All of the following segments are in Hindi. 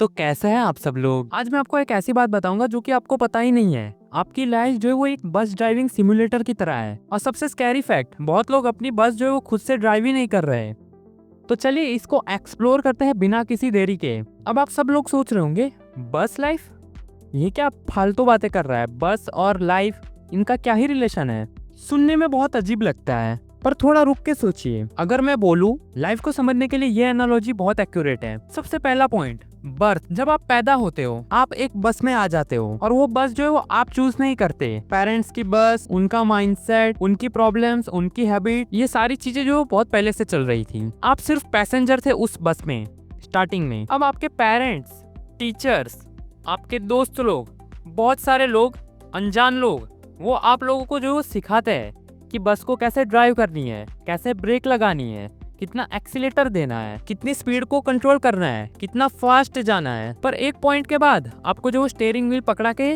तो कैसे हैं आप सब लोग। आज मैं आपको एक ऐसी बात बताऊंगा जो कि आपको पता ही नहीं है। आपकी लाइफ जो है वो एक बस ड्राइविंग सिमुलेटर की तरह है। और सबसे स्कैरी फैक्ट, बहुत लोग अपनी बस जो है वो खुद से ड्राइव ही नहीं कर रहे। तो चलिए इसको एक्सप्लोर करते हैं बिना किसी देरी के। अब आप सब लोग सोच रहे होंगे, बस लाइफ, ये क्या फालतू बातें कर रहा है। बस और लाइफ, इनका क्या ही रिलेशन है। सुनने में बहुत अजीब लगता है, पर थोड़ा रुक के सोचिए। अगर मैं बोलूं, लाइफ को समझने के लिए ये एनालॉजी बहुत एक्यूरेट है। सबसे पहला पॉइंट, बर्थ। जब आप पैदा होते हो, आप एक बस में आ जाते हो, और वो बस जो है वो आप चूज नहीं करते। पेरेंट्स की बस, उनका माइंडसेट, उनकी प्रॉब्लम्स, उनकी हैबिट, ये सारी चीजें जो बहुत पहले से चल रही थी। आप सिर्फ पैसेंजर थे उस बस में स्टार्टिंग में। अब आपके पेरेंट्स, टीचर्स, आपके दोस्त लोग, बहुत सारे लोग, अनजान लोग, वो आप लोगों को जो सिखाते हैं कि बस को कैसे ड्राइव करनी है, कैसे ब्रेक लगानी है, कितना एक्सीलेटर देना है, कितनी स्पीड को कंट्रोल करना है, कितना फास्ट जाना है। पर एक पॉइंट के बाद आपको जो स्टीयरिंग व्हील पकड़ा के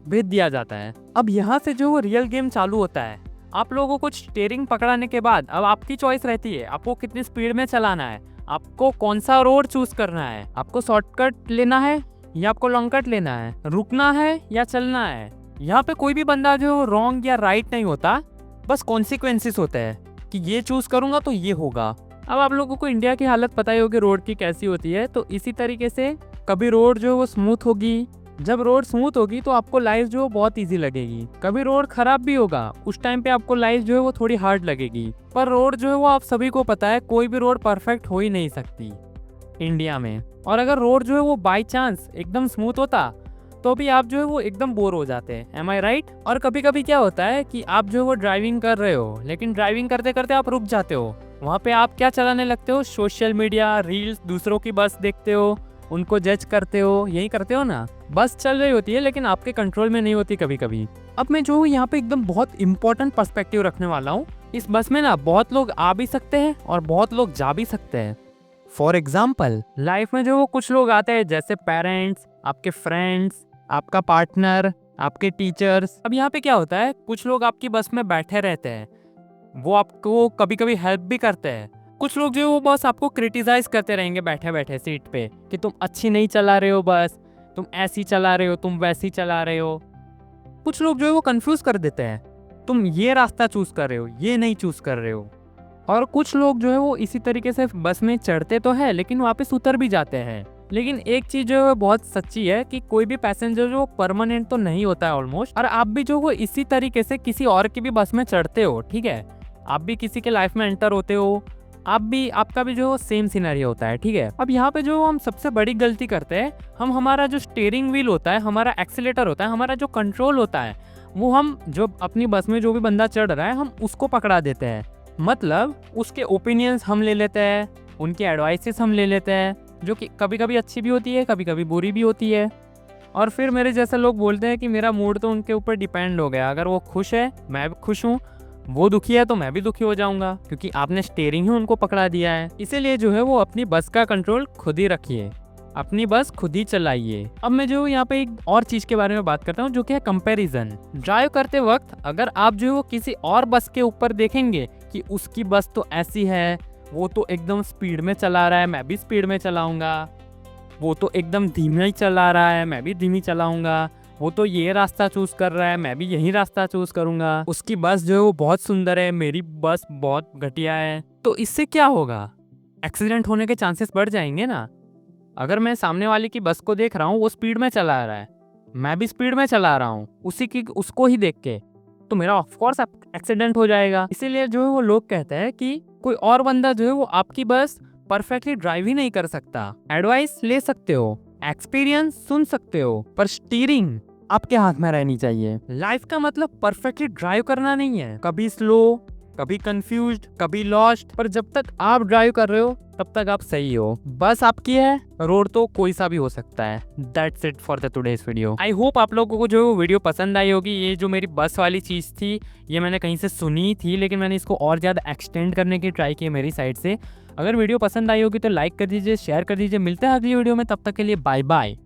भेज दिया जाता है। अब यहाँ से जो रियल गेम चालू होता है। आप लोगों को स्टीयरिंग पकड़ाने के बाद अब आपकी चॉइस रहती है, आपको कितनी स्पीड में चलाना है, आपको कौन सा रोड चूज करना है, आपको शॉर्टकट लेना है या आपको लॉन्ग कट लेना है, रुकना है या चलना है। यहाँ पे कोई भी बंदा जो रॉन्ग या राइट नहीं होता, बस कॉन्सिक्वेंसेस होते हैं कि ये चूज करूंगा तो ये होगा। अब आप लोगों को इंडिया की हालत पता ही होगी रोड की कैसी होती है। तो इसी तरीके से कभी रोड जो है वो स्मूथ होगी। जब रोड स्मूथ होगी तो आपको लाइफ जो है बहुत इजी लगेगी। कभी रोड खराब भी होगा, उस टाइम पे आपको लाइफ जो है वो थोड़ी हार्ड लगेगी। पर रोड जो है वो आप सभी को पता है, कोई भी रोड परफेक्ट हो ही नहीं सकती इंडिया में। और अगर रोड जो है वो बाई चांस एकदम स्मूथ होता तो भी आप जो है वो एकदम बोर हो जाते हैं। एम आई राइट? और कभी कभी क्या होता है कि आप जो है वो ड्राइविंग कर रहे हो, लेकिन ड्राइविंग करते करते आप रुक जाते हो। वहाँ पे आप क्या चलाने लगते हो? सोशल मीडिया, रील्स, दूसरों की बस देखते हो, उनको जज करते हो। यही करते हो ना? बस चल रही होती है लेकिन आपके कंट्रोल में नहीं होती कभी कभी। अब मैं जो यहाँ पे एकदम बहुत इंपॉर्टेंट पर्सपेक्टिव रखने वाला हूँ। इस बस में ना बहुत लोग आ भी सकते हैं और बहुत लोग जा भी सकते हैं। फॉर एग्जाम्पल, लाइफ में जो वो कुछ लोग आते हैं, जैसे पेरेंट्स, आपके फ्रेंड्स, आपका पार्टनर, आपके टीचर्स। अब यहाँ पे क्या होता है, कुछ लोग आपकी बस में बैठे रहते हैं, वो आपको कभी कभी हेल्प भी करते हैं। कुछ लोग जो वो बस आपको क्रिटिसाइज करते रहेंगे बैठे बैठे सीट पे कि तुम अच्छी नहीं चला रहे हो बस, तुम ऐसी चला रहे हो, तुम वैसी चला रहे हो। कुछ लोग जो है वो कंफ्यूज कर देते हैं, तुम ये रास्ता चूज कर रहे हो, ये नहीं चूज कर रहे हो। और कुछ लोग जो है वो इसी तरीके से बस में चढ़ते तो है लेकिन वापस उतर भी जाते हैं। लेकिन एक चीज जो है बहुत सच्ची है कि कोई भी पैसेंजर जो परमानेंट तो नहीं होता है ऑलमोस्ट। और आप भी जो वो इसी तरीके से किसी और की भी बस में चढ़ते हो, ठीक है, आप भी किसी के लाइफ में एंटर होते हो, आपका भी जो सेम सिनेरियो होता है, ठीक है। अब यहाँ पे जो हम सबसे बड़ी गलती करते हैं, हम हमारा जो स्टीयरिंग व्हील होता है, हमारा एक्सीलेटर होता है, हमारा जो कंट्रोल होता है, वो हम जो अपनी बस में जो भी बंदा चढ़ रहा है, हम उसको पकड़ा देते हैं। मतलब उसके ओपिनियंस हम ले लेते हैं, उनके एडवाइसेस हम ले लेते हैं, जो कि कभी कभी अच्छी भी होती है, कभी कभी बुरी भी होती है। और फिर मेरे जैसे लोग बोलते हैं कि मेरा मूड तो उनके ऊपर डिपेंड हो गया। अगर वो खुश है, मैं भी खुश हूँ, वो दुखी है तो मैं भी दुखी हो जाऊंगा, क्योंकि आपने स्टीयरिंग ही उनको पकड़ा दिया है। इसीलिए जो है वो अपनी बस का कंट्रोल खुद ही रखिए, अपनी बस खुद ही चलाइए। अब मैं जो यहाँ पे एक और चीज के बारे में बात करता हूँ, जो कि है कंपैरिजन। ड्राइव करते वक्त अगर आप जो है वो किसी और बस के ऊपर देखेंगे कि उसकी बस तो ऐसी है, वो तो एकदम स्पीड में चला रहा है, मैं भी स्पीड में चलाऊंगा, वो तो एकदम धीमे ही चला रहा है, मैं भी धीमी चलाऊंगा, वो तो ये रास्ता चूज कर रहा है, मैं भी यही रास्ता चूज करूंगा, उसकी बस जो है वो बहुत सुंदर है, मेरी बस बहुत घटिया है। तो इससे क्या होगा? एक्सीडेंट होने के चांसेस बढ़ जाएंगे ना। अगर मैं सामने वाले की बस को देख रहा हूँ, वो स्पीड में चला रहा है, मैं भी स्पीड में चला रहा हूँ उसको ही देख के, तो मेरा ऑफ कोर्स एक्सीडेंट हो जाएगा। इसीलिए जो है वो लोग कहते हैं कि कोई और बंदा जो है वो आपकी बस परफेक्टली ड्राइव ही नहीं कर सकता। एडवाइस ले सकते हो, एक्सपीरियंस सुन सकते हो, पर स्टीयरिंग आपके हाथ में रहनी चाहिए। लाइफ का मतलब परफेक्टली ड्राइव करना नहीं है, कभी स्लो, कभी कंफ्यूज्ड, कभी लॉस्ट, पर जब तक आप ड्राइव कर रहे हो तब तक आप सही हो। बस आपकी है, रोड तो कोई सा भी हो सकता है। That's it for the today's video. I hope आप लोगों को जो वीडियो पसंद आई होगी। ये जो मेरी बस वाली चीज़ थी, ये मैंने कहीं से सुनी थी, लेकिन मैंने इसको और ज़्यादा एक्सटेंड करने की ट्राई की मेरी साइड से। अगर वीडियो पसंद आई होगी तो लाइक कर दीजिए, शेयर कर दीजिए। मिलते हैं अगली वीडियो में, तब तक के लिए बाय बाय।